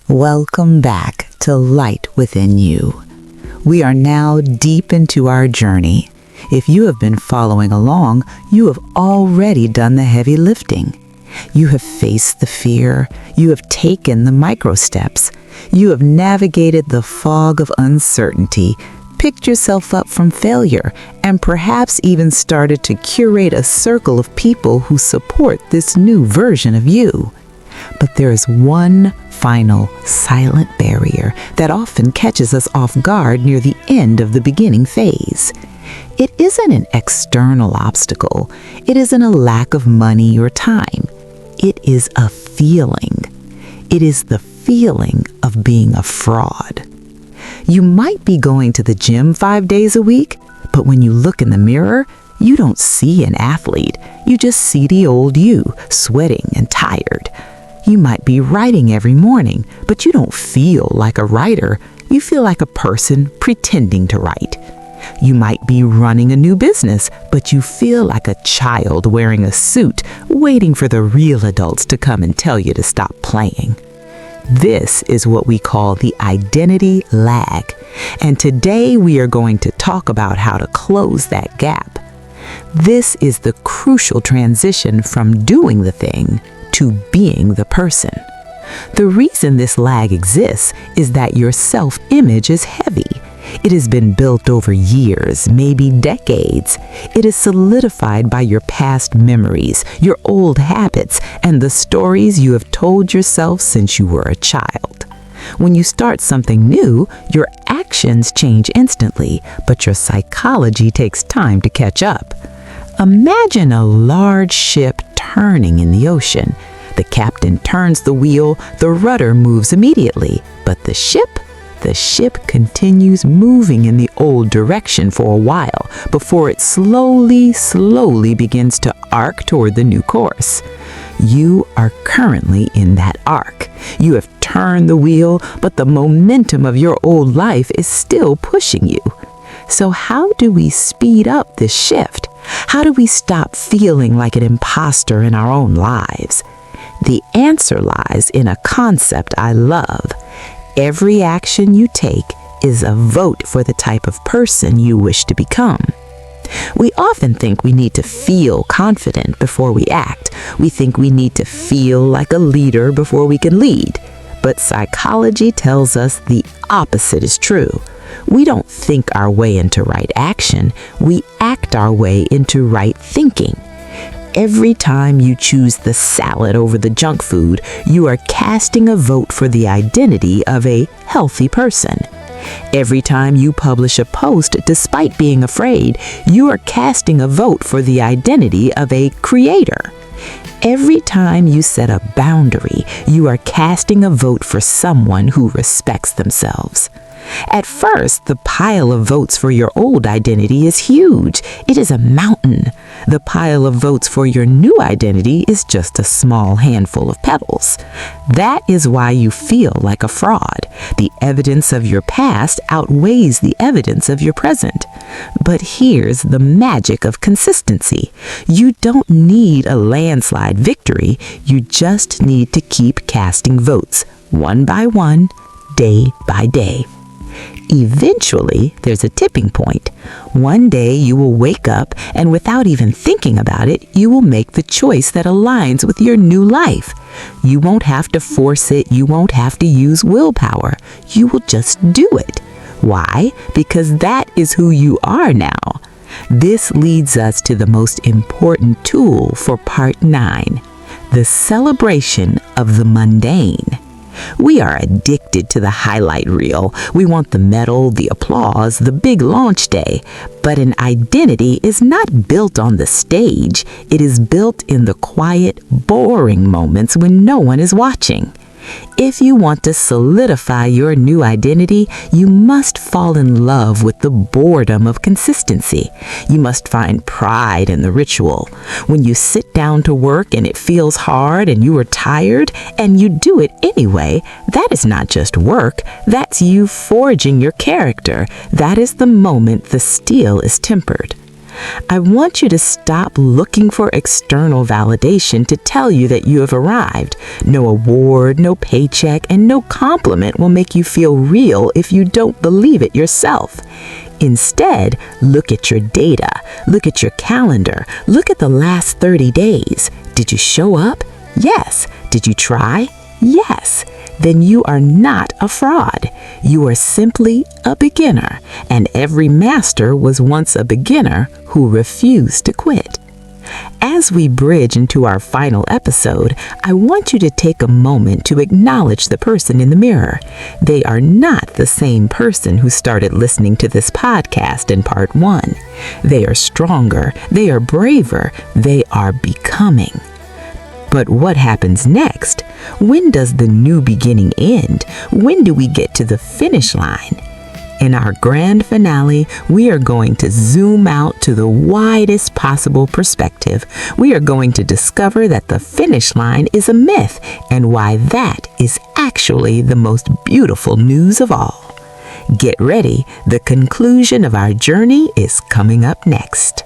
Welcome back to Light Within You. We are now deep into our journey. If you have been following along, you have already done the heavy lifting. You have faced the fear. You have taken the micro steps. You have navigated the fog of uncertainty, picked yourself up from failure, and perhaps even started to curate a circle of people who support this new version of you. But there is one final silent barrier that often catches us off guard near the end of the beginning phase. It isn't an external obstacle. It isn't a lack of money or time. It is a feeling. It is the feeling of being a fraud. You might be going to the gym 5 days a week, but when you look in the mirror, you don't see an athlete. You just see the old you, sweating and tired. You might be writing every morning, but you don't feel like a writer. You feel like a person pretending to write. You might be running a new business, but you feel like a child wearing a suit, waiting for the real adults to come and tell you to stop playing. This is what we call the identity lag. And today we are going to talk about how to close that gap. This is the crucial transition from doing the thing to being the person. The reason this lag exists is that your self-image is heavy. It has been built over years, maybe decades. It is solidified by your past memories, your old habits, and the stories you have told yourself since you were a child. When you start something new, your actions change instantly, but your psychology takes time to catch up. Imagine a large ship turning in the ocean. The captain turns the wheel, the rudder moves immediately, but the ship continues moving in the old direction for a while before it slowly begins to arc toward the new course. You are currently in that arc. You have turned the wheel, but the momentum of your old life is still pushing you. So how do we speed up this shift? How do we stop feeling like an imposter in our own lives? The answer lies in a concept I love. Every action you take is a vote for the type of person you wish to become. We often think we need to feel confident before we act. We think we need to feel like a leader before we can lead. But psychology tells us the opposite is true. We don't think our way into right action. We act our way into right thinking. Every time you choose the salad over the junk food, you are casting a vote for the identity of a healthy person. Every time you publish a post despite being afraid, you are casting a vote for the identity of a creator. Every time you set a boundary, you are casting a vote for someone who respects themselves. At first, the pile of votes for your old identity is huge. It is a mountain. The pile of votes for your new identity is just a small handful of pebbles. That is why you feel like a fraud. The evidence of your past outweighs the evidence of your present. But here's the magic of consistency. You don't need a landslide victory. You just need to keep casting votes, one by one, day by day. Eventually, there's a tipping point. One day you will wake up and without even thinking about it, you will make the choice that aligns with your new life. You won't have to force it. You won't have to use willpower. You will just do it. Why? Because that is who you are now. This leads us to the most important tool for part 9, the celebration of the mundane. We are addicted to the highlight reel. We want the medal, the applause, the big launch day. But an identity is not built on the stage. It is built in the quiet, boring moments when no one is watching. If you want to solidify your new identity, you must fall in love with the boredom of consistency. You must find pride in the ritual. When you sit down to work and it feels hard and you are tired and you do it anyway, that is not just work. That's you forging your character. That is the moment the steel is tempered. I want you to stop looking for external validation to tell you that you have arrived. No award, no paycheck, and no compliment will make you feel real if you don't believe it yourself. Instead, look at your data, look at your calendar, look at the last 30 days. Did you show up? Yes. Did you try? Yes. Then you are not a fraud. You are simply a beginner, and every master was once a beginner who refused to quit. As we bridge into our final episode, I want you to take a moment to acknowledge the person in the mirror. They are not the same person who started listening to this podcast in part 1. They are stronger, they are braver, they are becoming. But what happens next? When does the new beginning end? When do we get to the finish line? In our grand finale, we are going to zoom out to the widest possible perspective. We are going to discover that the finish line is a myth and why that is actually the most beautiful news of all. Get ready, the conclusion of our journey is coming up next.